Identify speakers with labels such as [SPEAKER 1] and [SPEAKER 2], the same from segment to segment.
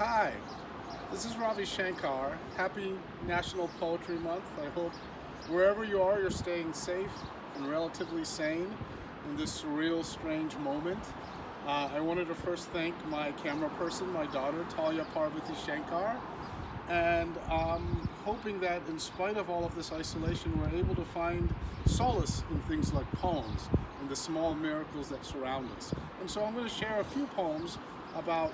[SPEAKER 1] Hi, this is Ravi Shankar. Happy National Poetry Month. I hope wherever you are, you're staying safe and relatively sane in this surreal, strange moment. I wanted to first thank my camera person, my daughter, Talia Parvati Shankar, and hoping that in spite of all of this isolation, we're able to find solace in things like poems and the small miracles that surround us. And so I'm going to share a few poems about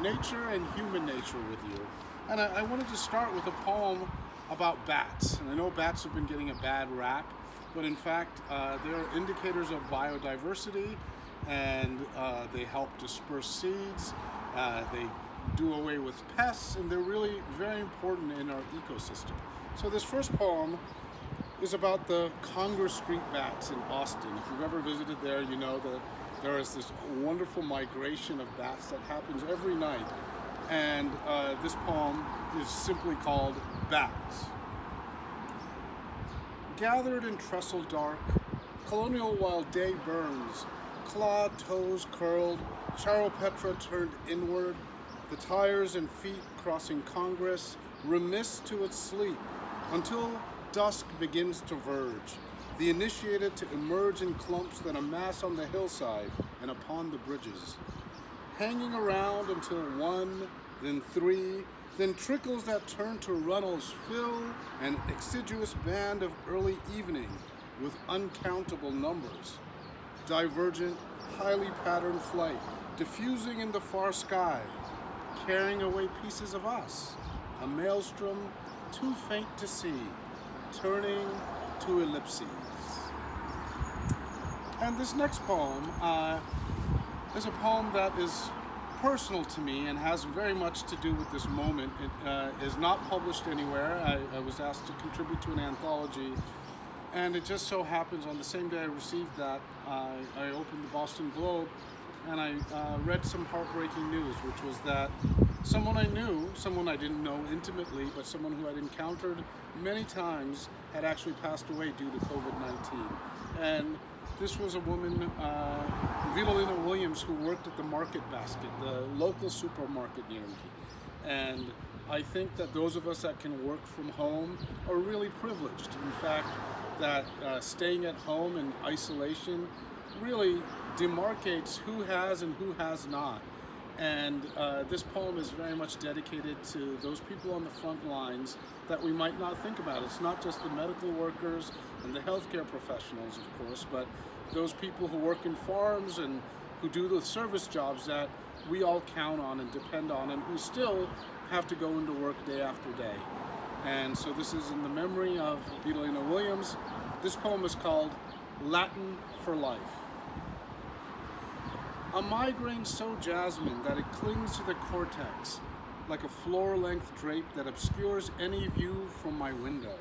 [SPEAKER 1] nature and human nature with you. And I wanted to start with a poem about bats. And I know bats have been getting a bad rap, but in fact, they're indicators of biodiversity, and they help disperse seeds. They do away with pests, and they're really very important in our ecosystem. So this first poem is about the Congress Street bats in Austin. If you've ever visited there, you know that there is this wonderful migration of bats that happens every night. And this poem is simply called Bats. Gathered in trestle dark, colonial while day burns, clawed toes curled, Charopetra turned inward, the tires and feet crossing Congress, remiss to its sleep, until dusk begins to verge, the initiated to emerge in clumps that amass on the hillside and upon the bridges, hanging around until one, then three, then trickles that turn to runnels fill an exiguous band of early evening with uncountable numbers, divergent, highly patterned flight, diffusing in the far sky, carrying away pieces of us, a maelstrom too faint to see, turning to ellipses. And this next poem is a poem that is personal to me and has very much to do with this moment. It is not published anywhere. I was asked to contribute to an anthology, and it just so happens on the same day I received that, I opened the Boston Globe and I read some heartbreaking news, which was that someone I knew, someone I didn't know intimately, but someone who I'd encountered many times, had actually passed away due to COVID-19. And this was a woman, Vidalina Williams, who worked at the Market Basket, the local supermarket near me. And I think that those of us that can work from home are really privileged. In fact, that staying at home in isolation really demarcates who has and who has not. And this poem is very much dedicated to those people on the front lines that we might not think about. It's not just the medical workers and the healthcare professionals, of course, but those people who work in farms and who do the service jobs that we all count on and depend on, and who still have to go into work day after day. And so this is in the memory of Vidalina Williams. This poem is called Latin for Life. A migraine so jasmine that it clings to the cortex, like a floor-length drape that obscures any view from my window.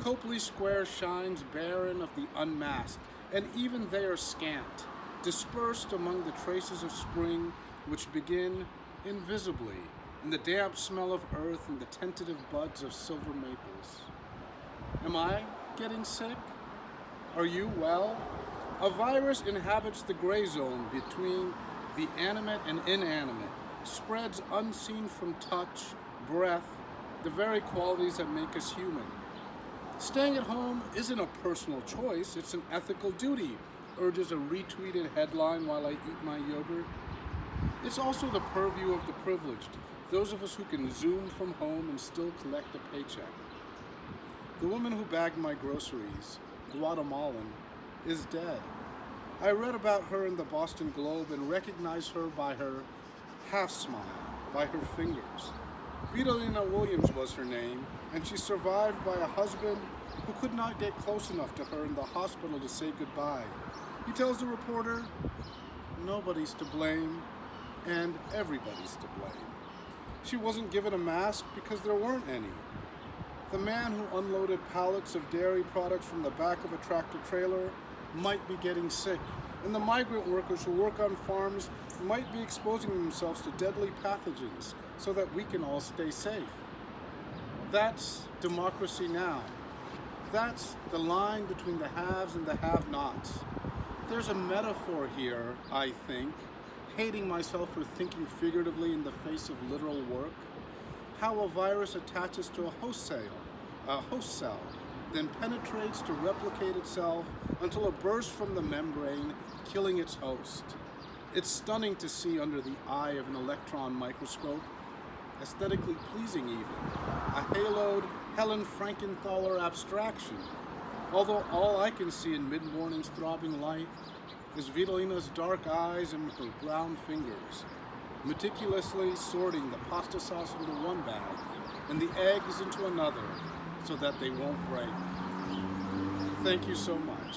[SPEAKER 1] Copley Square shines barren of the unmasked, and even they are scant, dispersed among the traces of spring which begin invisibly in the damp smell of earth and the tentative buds of silver maples. Am I getting sick? Are you well? A virus inhabits the gray zone between the animate and inanimate, spreads unseen from touch, breath, the very qualities that make us human. Staying at home isn't a personal choice, it's an ethical duty, urges a retweeted headline while I eat my yogurt. It's also the purview of the privileged, those of us who can Zoom from home and still collect a paycheck. The woman who bagged my groceries, Guatemalan, is dead. I read about her in the Boston Globe and recognized her by her half smile, by her fingers. Vidalina Williams was her name, and she survived by a husband who could not get close enough to her in the hospital to say goodbye. He tells the reporter, nobody's to blame, and everybody's to blame. She wasn't given a mask because there weren't any. The man who unloaded pallets of dairy products from the back of a tractor trailer might be getting sick, and the migrant workers who work on farms might be exposing themselves to deadly pathogens so that we can all stay safe. That's democracy now. That's the line between the haves and the have-nots. There's a metaphor here, I think, hating myself for thinking figuratively in the face of literal work, how a virus attaches to a host cell, then penetrates to replicate itself until it bursts from the membrane, killing its host. It's stunning to see under the eye of an electron microscope, aesthetically pleasing even, a haloed Helen Frankenthaler abstraction, although all I can see in mid-morning's throbbing light is Vitalina's dark eyes and her brown fingers, meticulously sorting the pasta sauce into one bag and the eggs into another so that they won't break. Thank you so much.